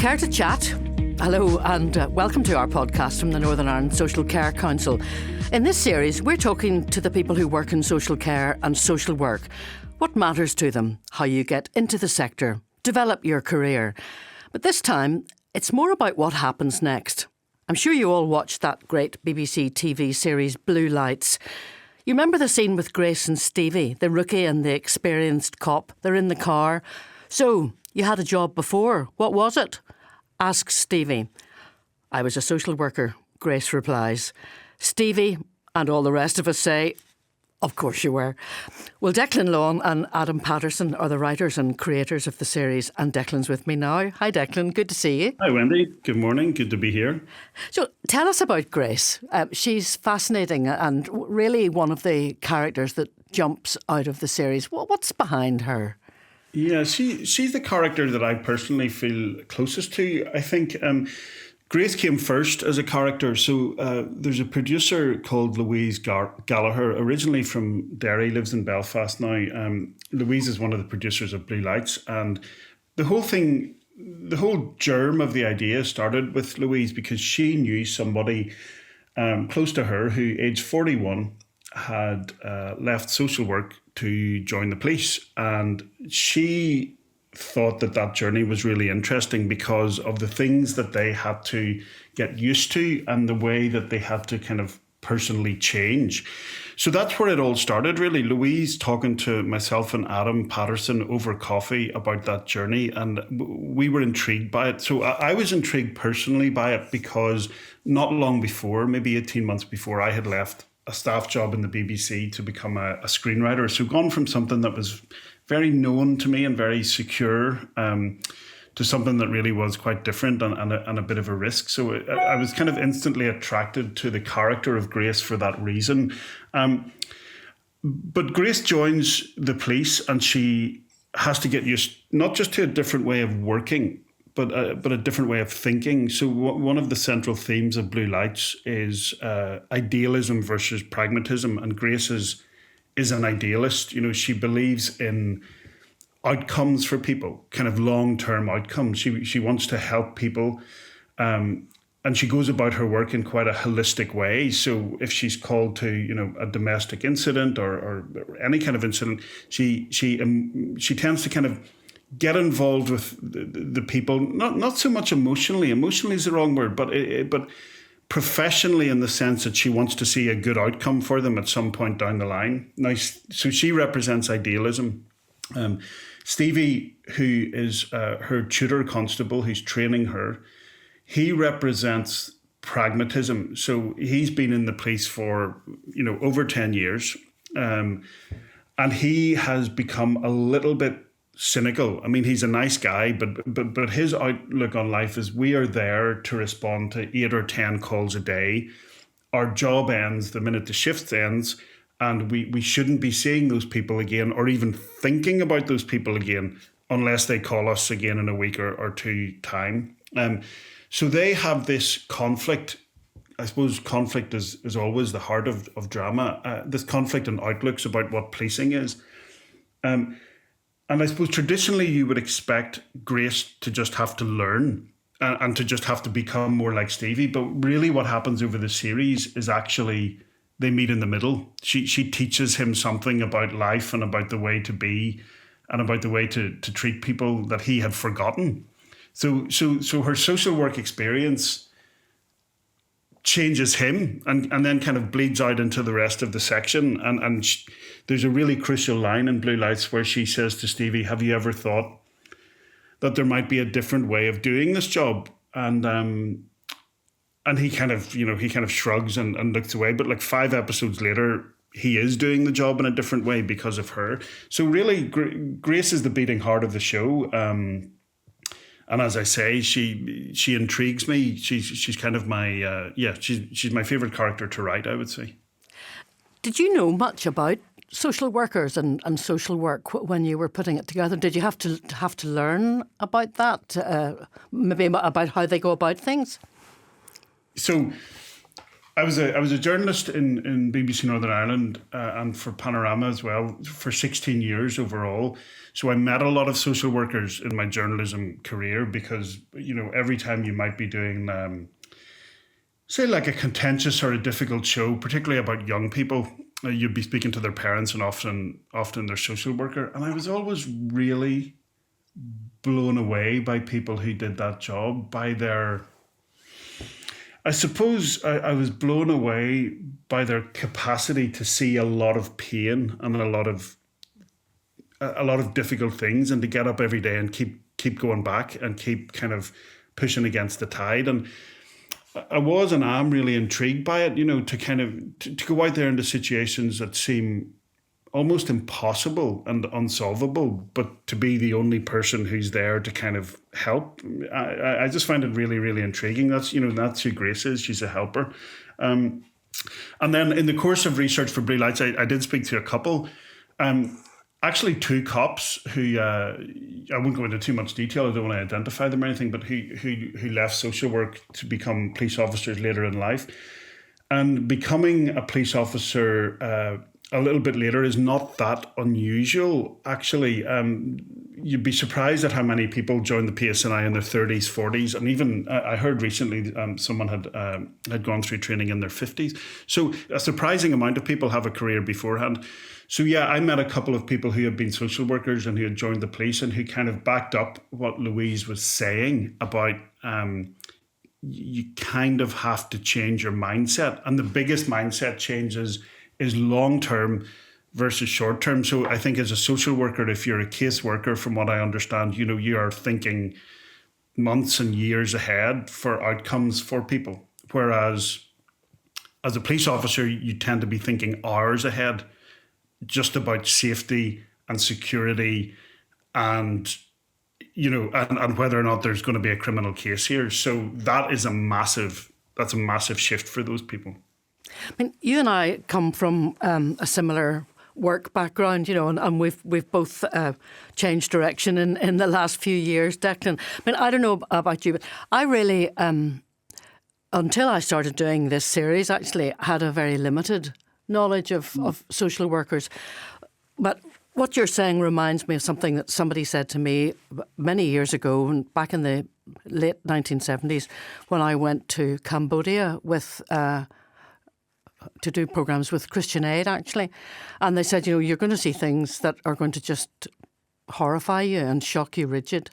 Care to chat? Hello and welcome to our podcast from the Northern Ireland Social Care Council. In this series, we're talking to the people who work in social care and social work. What matters to them, how you get into the sector, develop your career. But this time, it's more about what happens next. I'm sure you all watched that great BBC TV series Blue Lights. You remember the scene with Grace and Stevie, the rookie and the experienced cop? They're in the car. So, you had a job before. What was it? Asks Stevie. I was a social worker, Grace replies. Stevie and all the rest of us say, of course you were. Well, Declan Lawn and Adam Patterson are the writers and creators of the series, and Declan's with me now. Hi Declan, good to see you. Hi Wendy, good morning, good to be here. So tell us about Grace. She's fascinating and really one of the characters that jumps out of the series. What's behind her? Yeah, she's the character that I personally feel closest to. I think Grace came first as a character. So there's a producer called Louise Gallagher, originally from Derry, lives in Belfast now. Louise is one of the producers of Blue Lights. And the whole germ of the idea started with Louise because she knew somebody close to her who, aged 41, had left social work to join the police. And she thought that journey was really interesting because of the things that they had to get used to and the way that they had to kind of personally change. So that's where it all started, really. Louise talking to myself and Adam Patterson over coffee about that journey, and we were intrigued by it. So I was intrigued personally by it because not long before, maybe 18 months before, I had left a staff job in the BBC to become a screenwriter. So gone from something that was very known to me and very secure to something that really was quite different and a bit of a risk. So I was kind of instantly attracted to the character of Grace for that reason. But Grace joins the police and she has to get used not just to a different way of working, but a different way of thinking. So one of the central themes of Blue Lights is idealism versus pragmatism. And Grace is an idealist. You know, she believes in outcomes for people, kind of long-term outcomes. She wants to help people. And she goes about her work in quite a holistic way. So if she's called to, you know, a domestic incident or any kind of incident, she tends to kind of get involved with the people, not so much emotionally. Emotionally is the wrong word, but professionally, in the sense that she wants to see a good outcome for them at some point down the line. Now, so she represents idealism. Stevie, who is her tutor constable, who's training her, he represents pragmatism. So he's been in the police for, you know, over 10 years, and he has become a little bit cynical. I mean, he's a nice guy, but his outlook on life is we are there to respond to 8 or 10 calls a day. Our job ends the minute the shift ends, and we shouldn't be seeing those people again or even thinking about those people again unless they call us again in a week or two time. So they have this conflict. I suppose conflict is always the heart of drama. This conflict and outlooks about what policing is. And I suppose traditionally you would expect Grace to just have to learn and to just have to become more like Stevie. But really what happens over the series is actually they meet in the middle. She teaches him something about life and about the way to be and about the way to treat people that he had forgotten. So her social work experience changes him and then kind of bleeds out into the rest of the section. And there's a really crucial line in Blue Lights where she says to Stevie, have you ever thought that there might be a different way of doing this job? And he kind of shrugs and looks away. But like 5 episodes later, he is doing the job in a different way because of her. So really, Grace is the beating heart of the show. And as I say, she intrigues me. She's kind of my she's my favourite character to write, I would say. Did you know much about social workers and social work when you were putting it together? Did you have to learn about that? Maybe about how they go about things? So I was a journalist in BBC Northern Ireland and for Panorama as well for 16 years overall. So I met a lot of social workers in my journalism career because, every time you might be doing, say, like a contentious or a difficult show, particularly about young people, you'd be speaking to their parents and often their social worker. And I was always really blown away by people who did that job, I suppose I was blown away by their capacity to see a lot of pain and a lot of difficult things, and to get up every day and keep going back and keep kind of pushing against the tide. And I was and am really intrigued by it, to kind of to go out there into situations that seem almost impossible and unsolvable, but to be the only person who's there to kind of help. I just find it really, really intriguing. That's who Grace is. She's a helper. And then in the course of research for Blue Lights, I did speak to a couple, actually two cops who, I won't go into too much detail, I don't want to identify them or anything, but who left social work to become police officers later in life. And becoming a police officer a little bit later is not that unusual, actually. You'd be surprised at how many people join the PSNI in their 30s, 40s, and even I heard recently someone had gone through training in their 50s. So a surprising amount of people have a career beforehand. So yeah, I met a couple of people who had been social workers and who had joined the police and who kind of backed up what Louise was saying about you kind of have to change your mindset. And the biggest mindset changes is long-term versus short-term. So I think as a social worker, if you're a caseworker, from what I understand, you are thinking months and years ahead for outcomes for people. Whereas as a police officer, you tend to be thinking hours ahead, just about safety and security and whether or not there's going to be a criminal case here. So that's a massive shift for those people. I mean, you and I come from a similar work background, and we've both changed direction in the last few years, Declan. I mean, I don't know about you, but I really, until I started doing this series, actually had a very limited knowledge of social workers. But what you're saying reminds me of something that somebody said to me many years ago, and back in the late 1970s, when I went to Cambodia to do programmes with Christian Aid, actually. And they said, you're going to see things that are going to just horrify you and shock you rigid.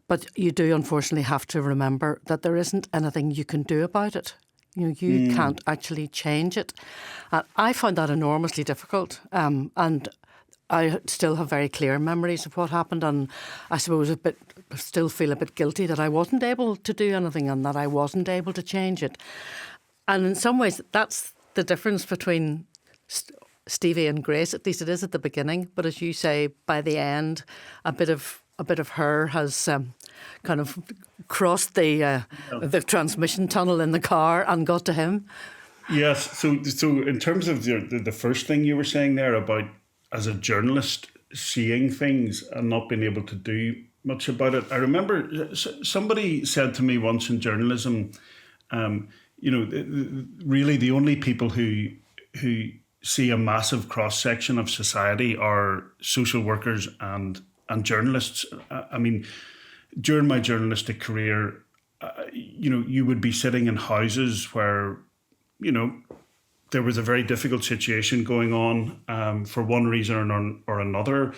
But you do unfortunately have to remember that there isn't anything you can do about it. You can't actually change it. And I found that enormously difficult. And I still have very clear memories of what happened. And I suppose still feel a bit guilty that I wasn't able to do anything and that I wasn't able to change it. And in some ways, that's the difference between Stevie and Grace. At least it is at the beginning, but as you say, by the end, a bit of her has kind of crossed the transmission tunnel in the car and got to him. Yes. So in terms of the first thing you were saying there about as a journalist seeing things and not being able to do much about it, I remember somebody said to me once in journalism, really the only people who see a massive cross-section of society are social workers and journalists. I mean, during my journalistic career, you would be sitting in houses where, there was a very difficult situation going on for one reason or another.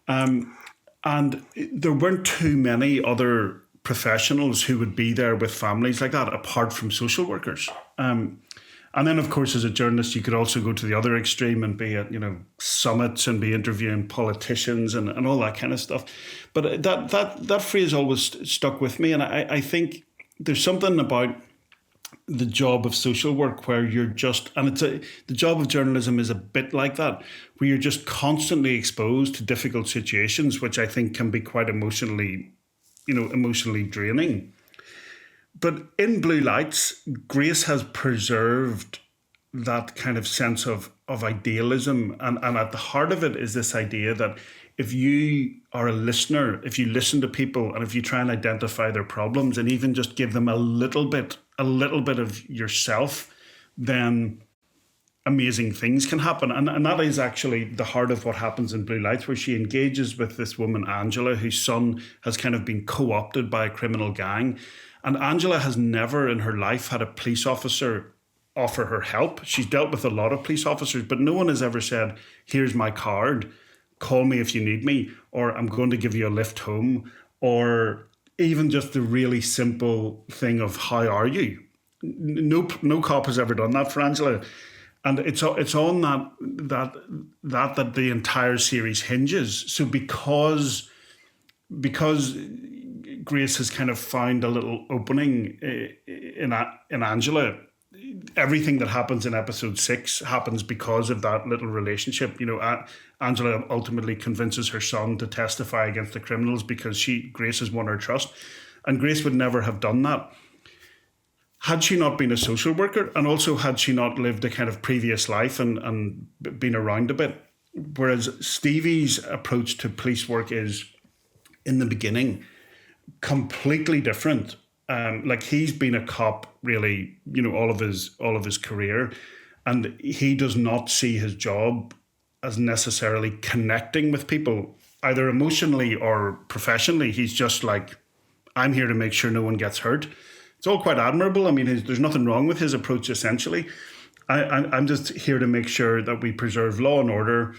And there weren't too many other professionals who would be there with families like that, apart from social workers. And then, of course, as a journalist, you could also go to the other extreme and be at, summits and be interviewing politicians and all that kind of stuff. But that phrase always stuck with me. And I think there's something about the job of social work where you're just, and the job of journalism is a bit like that, where you're just constantly exposed to difficult situations, which I think can be quite emotionally draining. But in Blue Lights, Grace has preserved that kind of sense of idealism. And at the heart of it is this idea that if you are a listener, if you listen to people and if you try and identify their problems and even just give them a little bit of yourself, then amazing things can happen. And that is actually the heart of what happens in Blue Lights, where she engages with this woman, Angela, whose son has kind of been co-opted by a criminal gang. And Angela has never in her life had a police officer offer her help. She's dealt with a lot of police officers, but no one has ever said, here's my card, call me if you need me, or I'm going to give you a lift home, or even just the really simple thing of, how are you? No cop has ever done that for Angela. And it's on that the entire series hinges. So because Grace has kind of found a little opening in Angela, everything that happens in episode 6 happens because of that little relationship. You know, Angela ultimately convinces her son to testify against the criminals because Grace has won her trust, and Grace would never have done that had she not been a social worker, and also had she not lived a kind of previous life and been around a bit. Whereas Stevie's approach to police work is, in the beginning, completely different. Like, he's been a cop really, you know, all of his career, and he does not see his job as necessarily connecting with people, either emotionally or professionally. He's just like, I'm here to make sure no one gets hurt. It's all quite admirable. I mean, there's nothing wrong with his approach, essentially. I'm just here to make sure that we preserve law and order,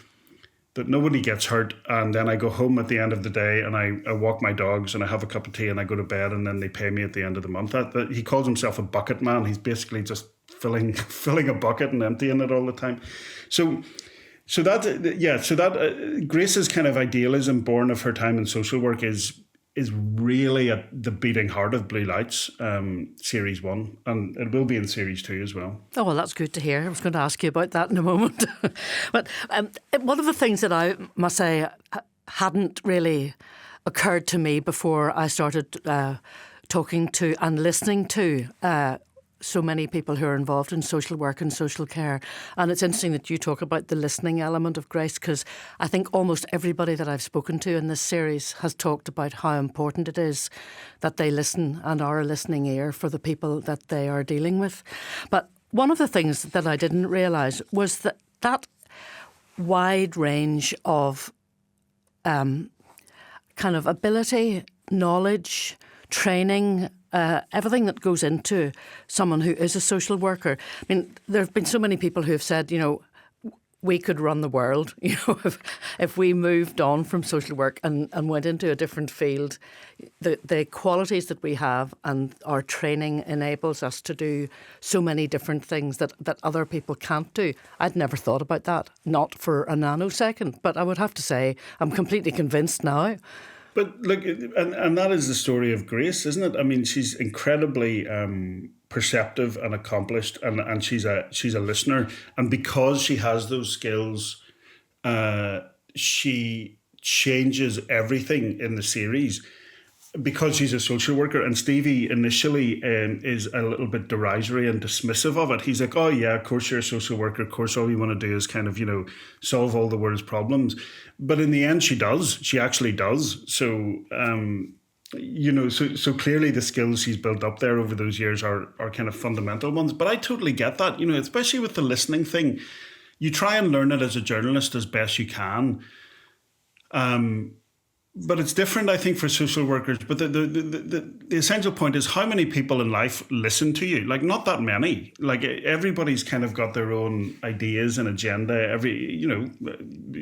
that nobody gets hurt, and then I go home at the end of the day and I walk my dogs and I have a cup of tea and I go to bed, and then they pay me at the end of the month. That he calls himself a bucket man. He's basically just filling a bucket and emptying it all the time. So that Grace's kind of idealism, born of her time in social work, is really at the beating heart of Blue Lights, Series 1, and it will be in Series 2 as well. Oh, well, that's good to hear. I was going to ask you about that in a moment. But one of the things that I must say hadn't really occurred to me before I started talking to and listening to so many people who are involved in social work and social care. And it's interesting that you talk about the listening element of Grace, because I think almost everybody that I've spoken to in this series has talked about how important it is that they listen and are a listening ear for the people that they are dealing with. But one of the things that I didn't realise was that wide range of kind of ability, knowledge, training, everything that goes into someone who is a social worker. I mean, there have been so many people who have said, you know, we could run the world, you know, if we moved on from social work and went into a different field. The qualities that we have and our training enables us to do so many different things that other people can't do. I'd never thought about that, not for a nanosecond, but I would have to say I'm completely convinced now. But look, and that is the story of Grace, isn't it? I mean, she's incredibly perceptive and accomplished, and she's a listener. And because she has those skills, she changes everything in the series. Because she's a social worker, and Stevie initially is a little bit derisory and dismissive of it. He's like, oh yeah, of course you're a social worker. Of course all you want to do is kind of, you know, solve all the world's problems. But in the end, she does. She actually does. So, you know, so clearly the skills she's built up there over those years are kind of fundamental ones. But I totally get that, you know, especially with the listening thing. You try and learn it as a journalist as best you can. But it's different, I think, for social workers. But the essential point is, how many people in life listen to you? Like, not that many. Like, everybody's kind of got their own ideas and agenda. You know,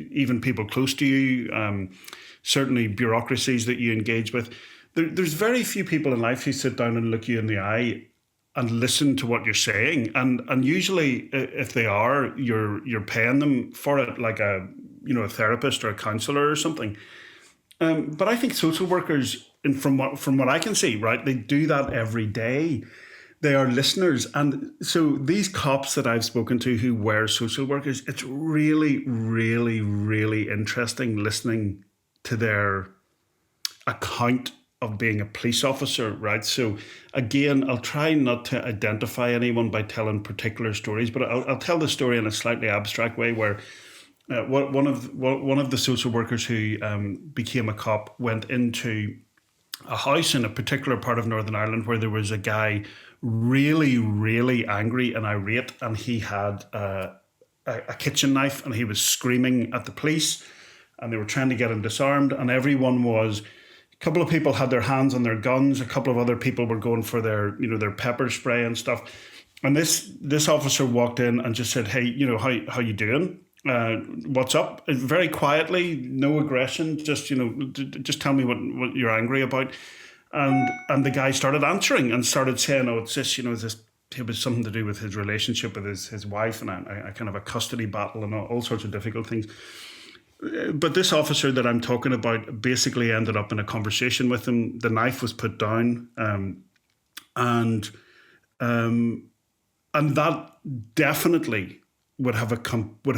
even people close to you, certainly bureaucracies that you engage with. There's very few people in life who sit down and look you in the eye and listen to what you're saying. And usually, if they are, you're paying them for it, like a therapist or a counsellor or something. But I think social workers, and from what I can see, right, they do that every day. They are listeners. And so these cops that I've spoken to who were social workers, it's really, really, really interesting listening to their account of being a police officer, right? So again, I'll try not to identify anyone by telling particular stories, but I'll tell the story in a slightly abstract way where one of the social workers who became a cop went into a house in a particular part of Northern Ireland where there was a guy really, really angry and irate, and he had a kitchen knife, and he was screaming at the police, and they were trying to get him disarmed, and everyone was... A couple of people had their hands on their guns. A couple of other people were going for their pepper spray and stuff. And this officer walked in and just said, "Hey, how you doing? What's up?" Very quietly, no aggression. Just just tell me what you're angry about. And the guy started answering and started saying, "Oh, it's this. It was something to do with his relationship with his wife, and a kind of a custody battle and all sorts of difficult things." But this officer that I'm talking about basically ended up in a conversation with him. The knife was put down, and that definitely would have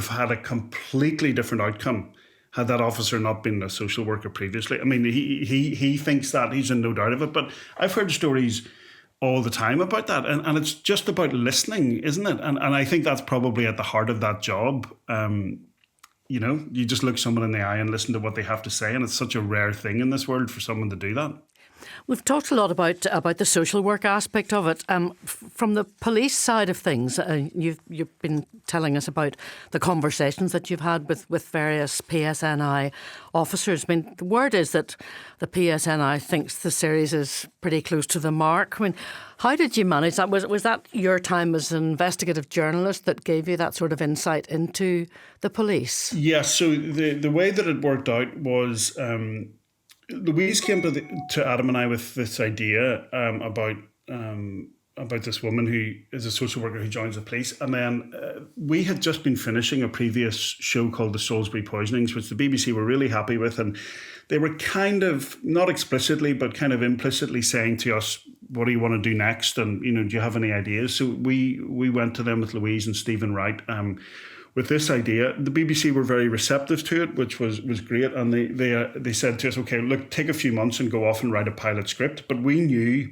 had a completely different outcome had that officer not been a social worker previously. I mean, he thinks that, he's in no doubt of it. But I've heard stories all the time about that, and it's just about listening, isn't it? And I think that's probably at the heart of that job. You just look someone in the eye and listen to what they have to say, and it's such a rare thing in this world for someone to do that. We've talked a lot about the social work aspect of it. From the police side of things, you've been telling us about the conversations that you've had with various PSNI officers. I mean, the word is that the PSNI thinks the series is pretty close to the mark. I mean, how did you manage that? Was that your time as an investigative journalist that gave you that sort of insight into the police? Yes. So the way that it worked out was... Louise came to Adam and I with this idea about this woman who is a social worker who joins the police. And then we had just been finishing a previous show called The Salisbury Poisonings, which the BBC were really happy with. And they were kind of, not explicitly, but kind of implicitly saying to us, "What do you want to do next? And, do you have any ideas?" So we went to them with Louise and Stephen Wright with this idea. The BBC were very receptive to it, which was great. And they said to us, "Okay, look, take a few months and go off and write a pilot script." But we knew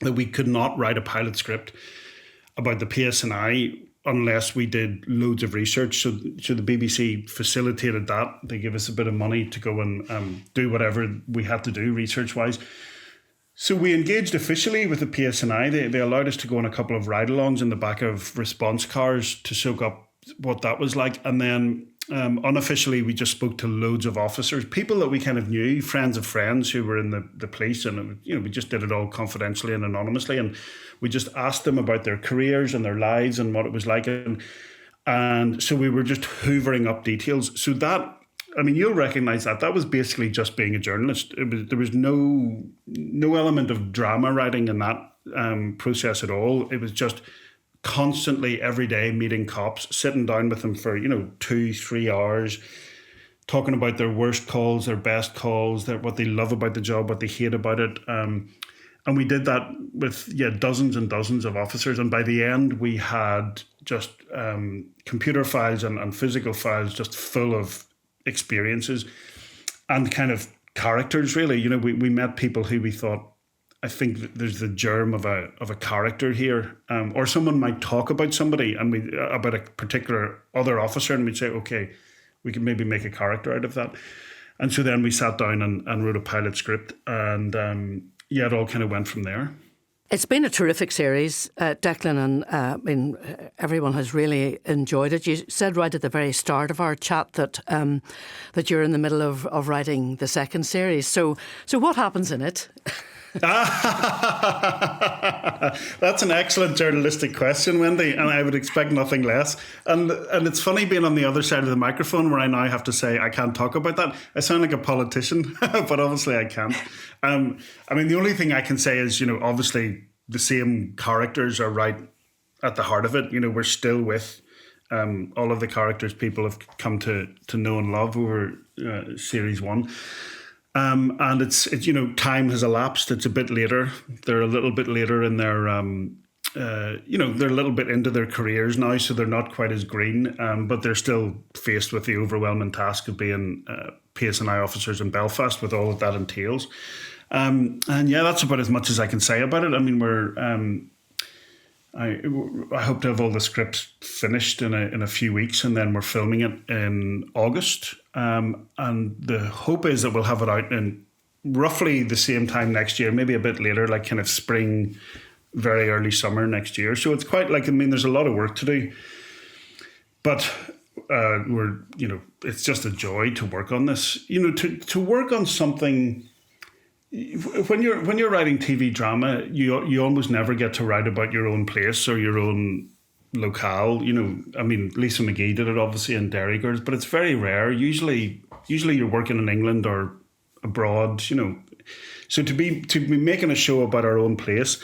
that we could not write a pilot script about the PSNI unless we did loads of research. So the BBC facilitated that. They gave us a bit of money to go and do whatever we had to do research-wise. So we engaged officially with the PSNI. They allowed us to go on a couple of ride-alongs in the back of response cars to soak up what that was like. And then unofficially, we just spoke to loads of officers, people that we kind of knew, friends of friends who were in the police. And, we just did it all confidentially and anonymously. And we just asked them about their careers and their lives and what it was like. And so we were just hoovering up details. So that, you'll recognise that was basically just being a journalist. There was no element of drama writing in that process at all. It was just constantly every day meeting cops, sitting down with them for 2-3 hours, talking about their worst calls, their best calls, what they love about the job, what they hate about it, and we did that with dozens and dozens of officers. And by the end, we had just computer files and physical files just full of experiences and kind of characters. Really, we met people who we thought, I think that there's the germ of a character here, or someone might talk about somebody and about a particular other officer, and we'd say, okay, we can maybe make a character out of that. And so then we sat down and wrote a pilot script, and it all kind of went from there. It's been a terrific series, Declan, and everyone has really enjoyed it. You said right at the very start of our chat that you're in the middle of writing the second series. So what happens in it? That's an excellent journalistic question, Wendy, and I would expect nothing less. And it's funny being on the other side of the microphone where I now have to say I can't talk about that. I sound like a politician, but obviously I can't. The only thing I can say is, obviously the same characters are right at the heart of it. We're still with all of the characters people have come to know and love over series 1. And it's time has elapsed. It's a bit later. They're a little bit later in their they're a little bit into their careers now, so they're not quite as green, but they're still faced with the overwhelming task of being PSNI officers in Belfast with all that that entails. And that's about as much as I can say about it. I hope to have all the scripts finished in a few weeks, and then we're filming it in August. And the hope is that we'll have it out in roughly the same time next year, maybe a bit later, like kind of spring, very early summer next year. So it's quite like, there's a lot of work to do, but it's just a joy to work on this. To work on something. When you're writing TV drama, you almost never get to write about your own place or your own locale. Lisa McGee did it obviously in Dairy Girls, but it's very rare. Usually you're working in England or abroad. So to be making a show about our own place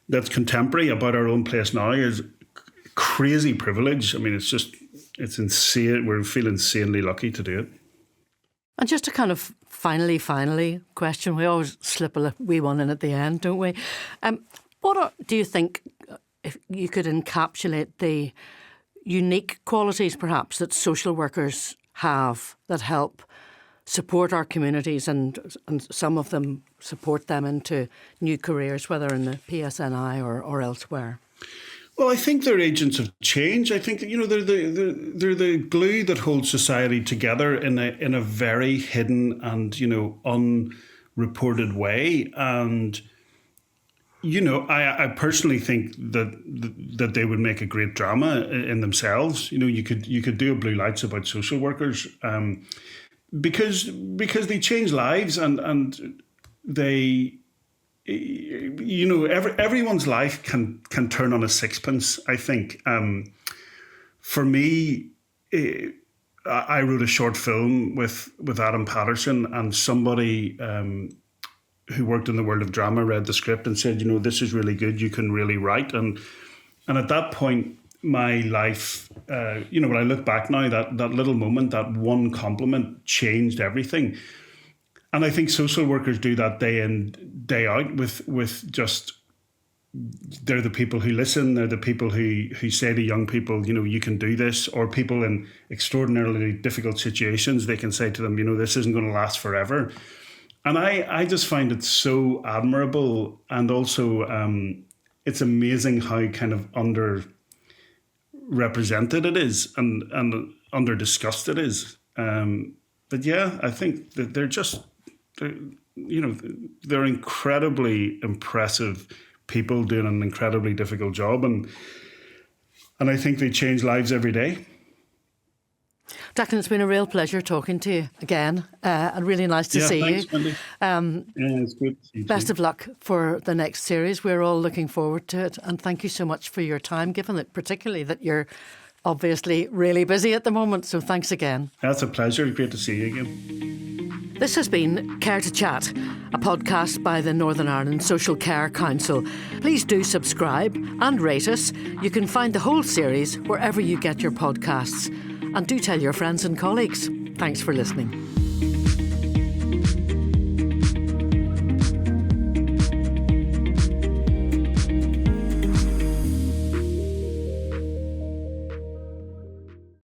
that's contemporary about our own place now is crazy privilege. It's insane. We feel insanely lucky to do it. And just to kind of finally question, we always slip a wee one in at the end, don't we? Do you think, if you could encapsulate the unique qualities perhaps that social workers have that help support our communities and some of them support them into new careers, whether in the PSNI or elsewhere? Well, I think they're agents of change. I think they're the glue that holds society together in a very hidden and unreported way. And I personally think that they would make a great drama in themselves. You could do a Blue Lights about social workers, because they change lives and they. Everyone's life can turn on a sixpence, I think. For me, I wrote a short film with Adam Patterson, and somebody who worked in the world of drama read the script and said, this is really good, you can really write. And at that point, my life, when I look back now, that little moment, that one compliment changed everything. And I think social workers do that day in, day out with just, they're the people who listen, they're the people who say to young people, you can do this, or people in extraordinarily difficult situations, they can say to them, this isn't going to last forever. And I just find it so admirable, and also it's amazing how kind of underrepresented it is and under-discussed it is. But yeah, I think that they're incredibly impressive people doing an incredibly difficult job, and I think they change lives every day. Declan, it's been a real pleasure talking to you again, and really nice to see thanks, you. Wendy. It's good to see you. Best of luck for the next series. We're all looking forward to it, and thank you so much for your time, given that particularly that you're obviously really busy at the moment, so thanks again. That's a pleasure. Great to see you again. This has been Care to Chat, a podcast by the Northern Ireland Social Care Council. Please do subscribe and rate us. You can find the whole series wherever you get your podcasts. And do tell your friends and colleagues. Thanks for listening.